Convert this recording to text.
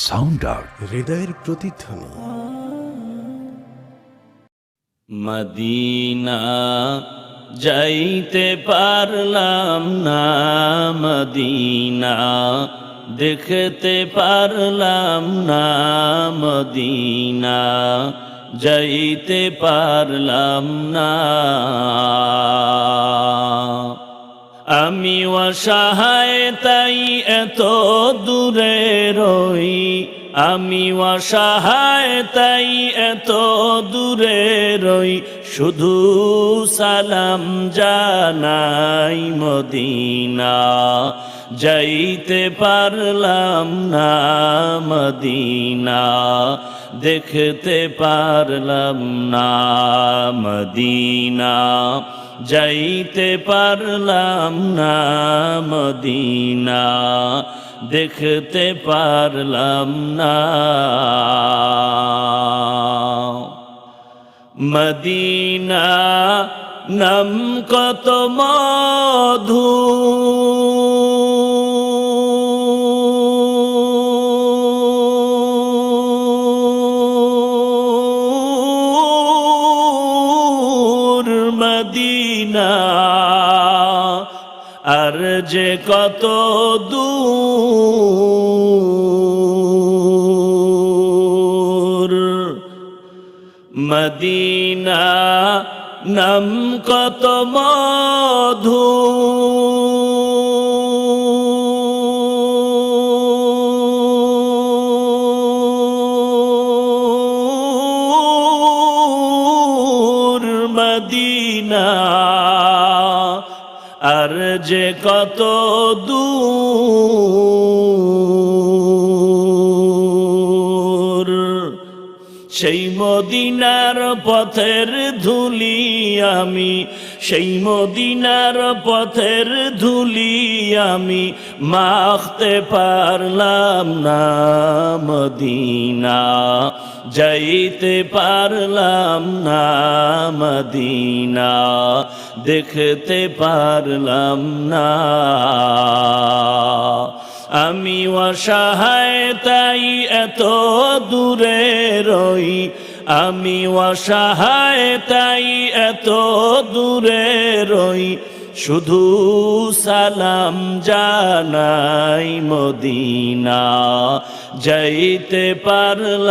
Sound out, হৃদয়ের প্রতিধ্বনি। Medina যাইতে পারলাম না, মদিনা দেখতে পারলাম না, মদিনা যাইতে পারলাম না। আমি অসহায় তাই এত দূরে রই, আমি অসহায় তাই এত দূরে রই, শুধু সালাম জানাই মদিনা যাইতে পারলাম না, মদিনা দেখতে পারলাম না, মদিনা যাইতে পারলাম না, মদিনা দেখতে পারলাম না। মদিনা নাম কত মধু, মদিনা আর যে কত দূর, মদিনা নাম কত মধু, মদিনা আর যে কত দূর, সেই মদিনার পথের ধুলি আমি, সেই মদিনার পথের ধুলি আমি মাখতে পারলাম না, মদিনা যাইতে পারলাম না, মদিনা দেখতে পারলাম না। আমি অসহায় তাই এত দূরে রই, আমি অসহায় তাই এত দূরে রই, শুধু সালাম জানাই মদিনা যাইতে পারলাম